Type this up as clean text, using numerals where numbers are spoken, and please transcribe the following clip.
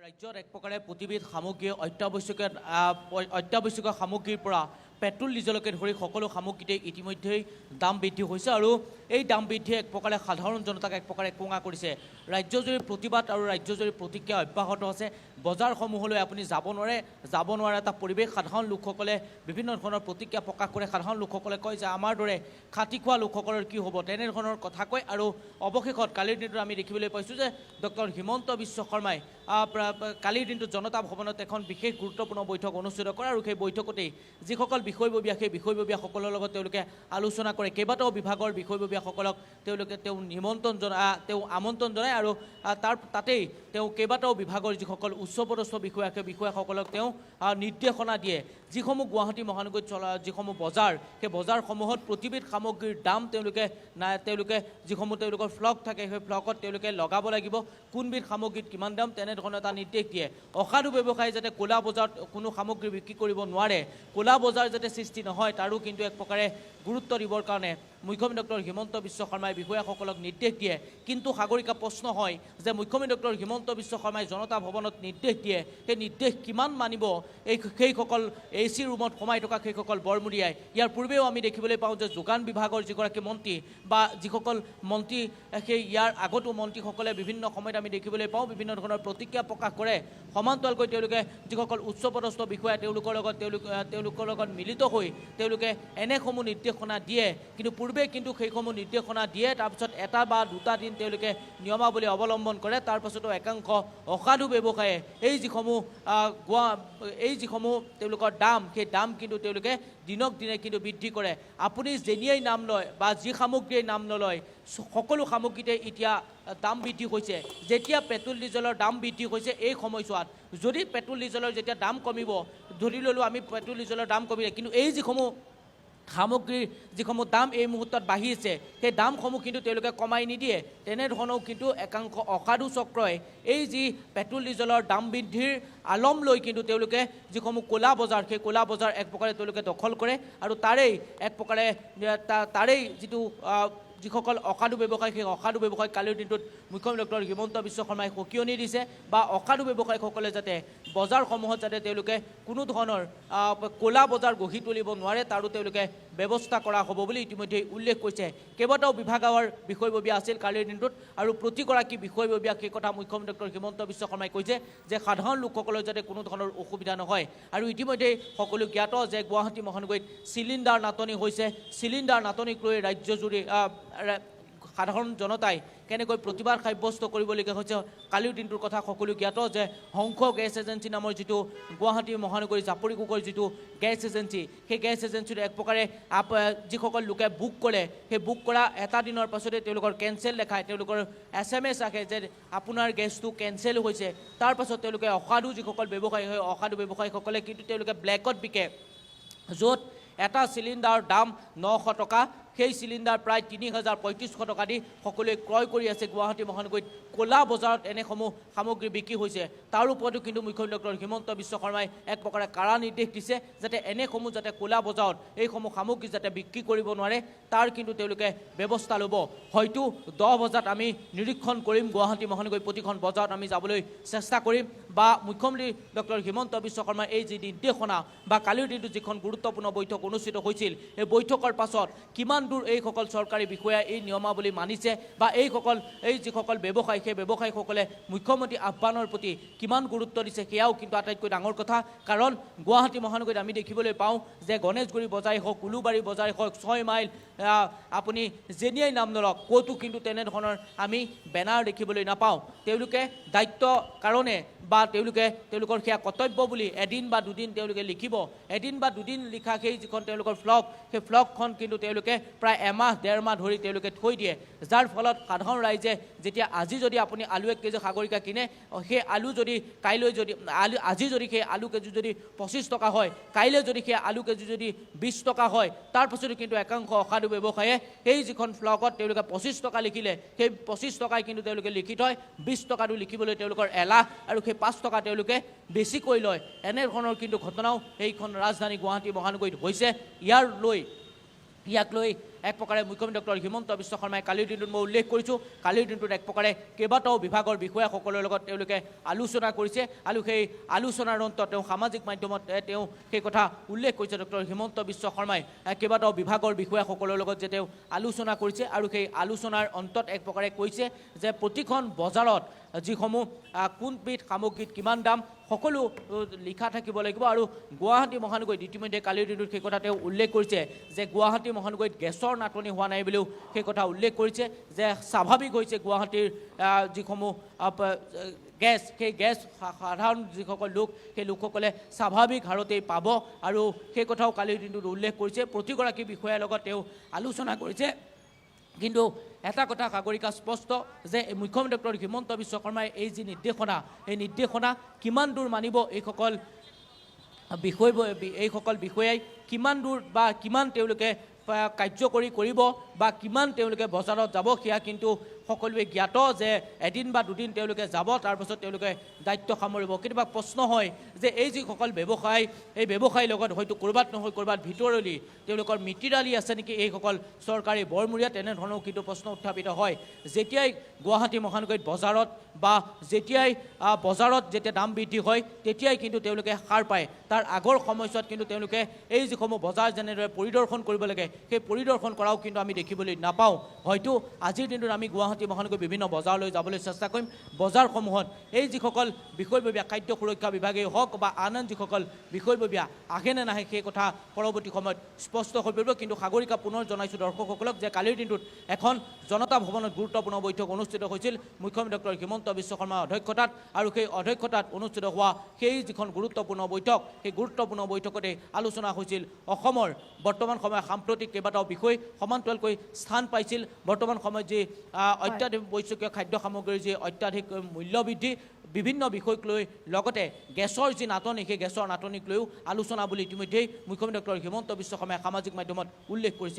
ৰাজ্যত এক প্ৰকাৰে প্ৰতিবিধ সামগ্ৰী অত্যাৱশ্যকীয় সামগ্ৰীৰ পৰা পেট্ৰল ডিজেলকে ধৰি সকলো সামগ্ৰীতে ইতিমধ্যেই দাম বৃদ্ধি হৈছে আৰু এই দাম বৃদ্ধিয়ে এক প্ৰকাৰে সাধাৰণ জনতাক এক প্ৰকাৰে কোঙা কৰিছে। ৰাজ্যজুৰি প্ৰতিবাদ আৰু ৰাজ্যজুৰি প্ৰতিক্ৰিয়া অব্যাহত আছে। বজাৰসমূহলৈ আপুনি যাব নোৱাৰে এটা পৰিৱেশ। সাধাৰণ লোকসকলে বিভিন্ন ধৰণৰ প্ৰতিক্ৰিয়া প্ৰকাশ কৰে। সাধাৰণ লোকসকলে কয় যে আমাৰ দৰে খাটি খোৱা লোকসকলৰ কি হ'ব, তেনেধৰণৰ কথা কয়। আৰু অৱশেষত কালিৰ দিনটোত আমি দেখিবলৈ পাইছোঁ যে ডক্টৰ হিমন্ত বিশ্ব শৰ্মাই কালিৰ দিনটোত জনতা ভৱনত এখন বিশেষ গুৰুত্বপূৰ্ণ বৈঠক অনুষ্ঠিত কৰে আৰু সেই বৈঠকতেই যিসকল বিষয়ববীয়া সেই বিষয়ববীয়াসকলৰ লগত তেওঁলোকে আলোচনা কৰে। কেইবাটাও বিভাগৰ বিষয়ববীয়াসকলক তেওঁ আমন্ত্ৰণ জনায় আৰু তাতেই তেওঁ কেইবাটাও বিভাগৰ যিসকল উচ্চপদস্থ বিষয়া সেই বিষয়াসকলক তেওঁ নিৰ্দেশনা দিয়ে। যিসমূহ গুৱাহাটী মহানগৰীত চলা যিসমূহ বজাৰ, সেই বজাৰসমূহত প্ৰতিবিধ সামগ্ৰীৰ দাম তেওঁলোকে যিসমূহ তেওঁলোকৰ ফ্লগ থাকে সেই ফ্লগত তেওঁলোকে লগাব লাগিব। কোনবিধ সামগ্ৰীত কিমান দাম তেনেধৰণৰ এটা নিৰ্দেশ দিয়ে। অসাধু ব্যৱসায়ী যাতে ক'লা বজাৰত কোনো সামগ্ৰী বিক্ৰী কৰিব নোৱাৰে, ক'লা বজাৰ যাতে সৃষ্টি নহয়, তাৰো কিন্তু এক প্ৰকাৰে গুৰুত্ব দিবৰ কাৰণে মুখ্যমন্ত্ৰী ডক্টৰ হিমন্ত বিশ্ব শৰ্মাই বিষয়াসকলক নিৰ্দেশ দিয়ে। কিন্তু সাগৰিকা প্ৰশ্ন হয় যে মুখ্যমন্ত্ৰী ডক্টৰ হিমন্ত বিশ্ব শৰ্মাই জনতা ভৱনত নিৰ্দেশ দিয়ে, সেই নিৰ্দেশ কিমান মানিব সেইসকল AC ৰুমত সোমাই থকা সেইসকল বৰমূৰীয়াই? ইয়াৰ পূৰ্বেও আমি দেখিবলৈ পাওঁ যে যোগান বিভাগৰ যিগৰাকী মন্ত্ৰী বা যিসকল মন্ত্ৰী সেই ইয়াৰ আগতো মন্ত্ৰীসকলে বিভিন্ন সময়ত আমি দেখিবলৈ পাওঁ বিভিন্ন ধৰণৰ প্ৰতিক্ৰিয়া প্ৰকাশ কৰে। সমান্তৰালকৈ তেওঁলোকে যিসকল উচ্চপদস্থ বিষয়া তেওঁলোকৰ লগত মিলিত হৈ তেওঁলোকে এনেসমূহ নিৰ্দেশনা দিয়ে। কিন্তু পূৰ্বে কিন্তু সেইসমূহ নিৰ্দেশনা দিয়ে, তাৰপিছত এটা বা দুটা দিন তেওঁলোকে নিয়মাৱলী অৱলম্বন কৰে। তাৰ পাছতো একাংশ অসাধু ব্যৱসায়ে এই যিসমূহ তেওঁলোকৰ দাম সেই দাম কিন্তু তেওঁলোকে দিনক দিনে কিন্তু বৃদ্ধি কৰে। আপুনি যেনিয়েই নাম লয় বা যি সামগ্ৰীয়ে নাম নলয়, সকলো সামগ্ৰীতে এতিয়া দাম বৃদ্ধি হৈছে। যেতিয়া পেট্ৰল ডিজেলৰ দাম বৃদ্ধি হৈছে এই সময়ছোৱাত, যদি পেট্ৰল ডিজেলৰ যেতিয়া দাম কমিব, ধৰি ল'লোঁ আমি পেট্ৰল ডিজেলৰ দাম কমিলে, কিন্তু এই যিসমূহ সামগ্ৰীৰ যিসমূহ দাম এই মুহূৰ্তত বাঢ়িছে সেই দামসমূহ কিন্তু তেওঁলোকে কমাই নিদিয়ে। তেনেধৰণেও কিন্তু একাংশ অসাধু চক্ৰই এই যি পেট্ৰল ডিজেলৰ দাম বৃদ্ধিৰ আলম লৈ কিন্তু তেওঁলোকে যিসমূহ ক'লা বজাৰ সেই ক'লা বজাৰ এক প্ৰকাৰে তেওঁলোকে দখল কৰে আৰু তাৰেই যিটো যিসকল অসাধু ব্যৱসায়ী সেই অসাধু ব্যৱসায়ী কালিৰ দিনটোত মুখ্যমন্ত্ৰী ডক্টৰ হিমন্ত বিশ্ব শৰ্মাই সকিয়নি দিছে বা অসাধু ব্যৱসায়ীসকলে যাতে বজাৰসমূহত যাতে তেওঁলোকে কোনো ধৰণৰ ক'লা বজাৰ গঢ়ি তুলিব নোৱাৰে তাৰো তেওঁলোকে ব্যৱস্থা কৰা হ'ব বুলি ইতিমধ্যে উল্লেখ কৰিছে। কেইবাটাও বিভাগৰ বিষয়ববীয়া আছিল কালিৰ দিনটোত আৰু প্ৰতিগৰাকী বিষয়ববীয়াক সেই কথা মুখ্যমন্ত্ৰী ডক্টৰ হিমন্ত বিশ্ব শৰ্মাই কৈছে যে সাধাৰণ লোকসকলৰ যাতে কোনো ধৰণৰ অসুবিধা নহয়। আৰু ইতিমধ্যেই সকলো জ্ঞাত যে গুৱাহাটী মহানগৰীত চিলিণ্ডাৰ নাটনি হৈছে। চিলিণ্ডাৰ নাটনিক লৈ ৰাজ্যজুৰি সাধাৰণ জনতাই কেনেকৈ প্ৰতিবাদ সাব্যস্ত কৰিবলগীয়া হৈছে কালিৰ দিনটোৰ কথা সকলো জ্ঞাত যে হংস গেছ এজেঞ্চি নামৰ যিটো গুৱাহাটী মহানগৰী জাপৰিকোকৰ যিটো গেছ এজেঞ্চি, সেই গেছ এজেঞ্চিটো এক প্ৰকাৰে যিসকল লোকে বুক কৰে সেই বুক কৰা এটা দিনৰ পাছতে তেওঁলোকৰ কেঞ্চেল দেখায়, তেওঁলোকৰ SMS আহে যে আপোনাৰ গেছটো কেঞ্চেল হৈছে। তাৰ পাছত তেওঁলোকে অসাধু যিসকল ব্যৱসায়ী হয় অসাধু ব্যৱসায়ীসকলে কিন্তু তেওঁলোকে ব্লেকত বিকে, য'ত এটা চিলিণ্ডাৰৰ দাম 900 টকা, সেই চিলিণ্ডাৰ প্ৰায় 3035 টকা দি সকলোৱে ক্ৰয় কৰি আছে। গুৱাহাটী মহানগৰীত ক'লা বজাৰত এনেসমূহ সামগ্ৰী বিক্ৰী হৈছে। তাৰ ওপৰতো কিন্তু মুখ্যমন্ত্ৰী ডক্টৰ হিমন্ত বিশ্ব শৰ্মাই এক প্ৰকাৰে কাৰা নিৰ্দেশ দিছে যাতে এনেসমূহ যাতে ক'লা বজাৰত এইসমূহ সামগ্ৰী যাতে বিক্ৰী কৰিব নোৱাৰে তাৰ কিন্তু তেওঁলোকে ব্যৱস্থা ল'ব। হয়তো 10 বজাত আমি নিৰীক্ষণ কৰিম, গুৱাহাটী মহানগৰীৰ প্ৰতিখন বজাৰত আমি যাবলৈ চেষ্টা কৰিম বা মুখ্যমন্ত্ৰী ডক্টৰ হিমন্ত বিশ্ব শৰ্মাৰ এই যি নিৰ্দেশনা বা কালিৰ দিনটোত যিখন গুৰুত্বপূৰ্ণ বৈঠক অনুষ্ঠিত হৈছিল এই বৈঠকৰ পাছত কিমান দূৰ এইসকল চৰকাৰী বিষয়া এই নিয়মাৱলী মানিছে বা এই যিসকল ব্যৱসায়ী সেই ব্যৱসায়ীসকলে মুখ্যমন্ত্ৰী আহ্বানৰ প্ৰতি কিমান গুৰুত্ব দিছে সেয়াও কিন্তু আটাইতকৈ ডাঙৰ কথা। কাৰণ গুৱাহাটী মহানগৰীত আমি দেখিবলৈ পাওঁ যে গণেশগুৰি বজাৰেই হওক, উলুবাৰী বজাৰেই হওক, 6 মাইল আপুনি যেনিয়েই নাম নলওক ক'তো কিন্তু তেনেধৰণৰ আমি বেনাৰ দেখিবলৈ নাপাওঁ। তেওঁলোকে দায়িত্ব কাৰণে বা তেওঁলোকৰ সেয়া কৰ্তব্য বুলি এদিন বা দুদিন তেওঁলোকে লিখিব, এদিন বা দুদিন লিখা সেই যিখন তেওঁলোকৰ ফ্লগ সেই ফ্লগখন কিন্তু তেওঁলোকে প্ৰায় এমাহ 1.5 মাহ ধৰি তেওঁলোকে থৈ দিয়ে, যাৰ ফলত সাধাৰণ ৰাইজে যেতিয়া আজি যদি আপুনি আলু 1 কেজি সাগৰিকা কিনে সেই আলু যদি কাইলৈ যদি আজি যদি সেই আলু কেজি যদি 25 টকা হয়, কাইলৈ যদি সেই আলু কেজি যদি 20 টকা হয়, তাৰপাছতো কিন্তু একাংশ অসাধু ব্যৱসায়ে সেই যিখন ফ্লগত তেওঁলোকে 25 টকা লিখিলে সেই 25 টকাই কিন্তু তেওঁলোকে লিখি থয়, 20 টকাটো লিখিবলৈ তেওঁলোকৰ এলাহ আৰু সেই 5 টকা তেওঁলোকে বেছিকৈ লয়। এনেধৰণৰ কিন্তু ঘটনাও এইখন ৰাজধানী গুৱাহাটী মহানগৰীত হৈছে। ইয়াক লৈ এক প্ৰকাৰে মুখ্যমন্ত্ৰী ডক্টৰ হিমন্ত বিশ্ব শৰ্মাই কালিৰ দিনটোত মই উল্লেখ কৰিছোঁ কালিৰ দিনটোত এক প্ৰকাৰে কেইবাটাও বিভাগৰ বিষয়াসকলৰ লগত তেওঁলোকে আলোচনা কৰিছে আৰু সেই আলোচনাৰ অন্তত তেওঁ সামাজিক মাধ্যমত তেওঁ সেই কথা উল্লেখ কৰিছে ডক্টৰ হিমন্ত বিশ্ব শৰ্মাই কেইবাটাও বিভাগৰ বিষয়াসকলৰ লগত যে তেওঁ আলোচনা কৰিছে আৰু সেই আলোচনাৰ অন্তত এক প্ৰকাৰে কৈছে যে প্ৰতিখন বজাৰত যিসমূহ কোনবিধ সামগ্ৰীত কিমান দাম সকলো লিখা থাকিব লাগিব আৰু গুৱাহাটী মহানগৰীত ইতিমধ্যে কালিৰ দিনটোত সেই কথা তেওঁ উল্লেখ কৰিছে যে গুৱাহাটী মহানগৰীত গেছৰ নাটনি হোৱা নাই বুলিও সেই কথা উল্লেখ কৰিছে যে স্বাভাৱিক হৈছে গুৱাহাটীৰ যিসমূহ গেছ সেই গেছ সাধাৰণ যিসকল লোক সেই লোকসকলে স্বাভাৱিক হাৰতেই পাব আৰু সেই কথাও কালিৰ দিনটোত উল্লেখ কৰিছে প্ৰতিগৰাকী বিষয়াৰ লগত তেওঁ আলোচনা কৰিছে কিন্তু এটা কথা সাগৰিকা স্পষ্ট যে মুখ্যমন্ত্ৰী ডক্টৰ হিমন্ত বিশ্ব শৰ্মাই এই যি নিৰ্দেশনা এই নিৰ্দেশনা কিমান দূৰ মানিব এইসকল বিষয়াই কিমান দূৰ বা কিমান তেওঁলোকে কাৰ্যকৰী কৰিব বা কিমান তেওঁলোকে বজাৰত যাব সেয়া কিন্তু সকলোৱে জ্ঞাত যে এদিন বা দুদিন তেওঁলোকে যাব তাৰপাছত তেওঁলোকে দায়িত্ব সামৰিব কেতিয়াবা প্ৰশ্ন হয় যে এই যিসকল ব্যৱসায়ী এই ব্যৱসায়ীৰ লগত হয়তো ক'ৰবাত নহয় ক'ৰবাত ভিতৰলি তেওঁলোকৰ মিতিৰালি আছে নেকি এইসকল চৰকাৰী বৰমূৰীয়া তেনেধৰণৰ কিন্তু প্ৰশ্ন উত্থাপিত হয় যেতিয়াই গুৱাহাটী মহানগৰীত বজাৰত বা যেতিয়াই বজাৰত যেতিয়া দাম বৃদ্ধি হয় তেতিয়াই কিন্তু তেওঁলোকে সাৰ পায় তাৰ আগৰ সময়ছোৱাত কিন্তু তেওঁলোকে এই যিসমূহ বজাৰ যেনেদৰে পৰিদৰ্শন কৰিব লাগে সেই পৰিদৰ্শন কৰাও কিন্তু আমি দেখিবলৈ নাপাওঁ হয়তো আজিৰ দিনটোত আমি গুৱাহাটী মহানগৰীৰ বিভিন্ন বজাৰলৈ যাবলৈ চেষ্টা কৰিম বজাৰসমূহত এই যিসকল বিষয়ববীয়া খাদ্য সুৰক্ষা বিভাগেই হওক বা আন যিসকল বিষয়ববীয়া আহে নে নাহে সেই কথা পৰৱৰ্তী সময়ত স্পষ্ট হৈ পৰিব কিন্তু সাগৰিকা পুনৰ জনাইছোঁ দৰ্শকসকলক যে কালিৰ দিনটোত এখন জনতা ভৱনত গুৰুত্বপূৰ্ণ বৈঠক অনুষ্ঠিত হৈছিল মুখ্যমন্ত্ৰী ডক্টৰ হিমন্ত বিশ্ব শৰ্মাৰ অধ্যক্ষতাত আৰু সেই অধ্যক্ষতাত অনুষ্ঠিত হোৱা সেই যিখন গুৰুত্বপূৰ্ণ বৈঠক সেই গুৰুত্বপূৰ্ণ বৈঠকতে আলোচনা হৈছিল অসমৰ বৰ্তমান সময়ত সাম্প্ৰতিক কেইবাটাও বিষয় সমান্তৰালকৈ স্থান পাইছিল বৰ্তমান সময়ত যি অত্যাধিক বৈশ্বিকীয় খাদ্য সামগ্ৰীৰ যি অত্যাধিক মূল্যবৃদ্ধি বিভিন্ন বিষয়ক লৈ লগতে গেছৰ যি নাটনি সেই গেছৰ নাটনিক লৈও আলোচনা বুলি ইতিমধ্যেই মুখ্যমন্ত্ৰী ডক্টৰ হিমন্ত বিশ্ব শৰ্মাই সামাজিক মাধ্যমত উল্লেখ কৰিছিল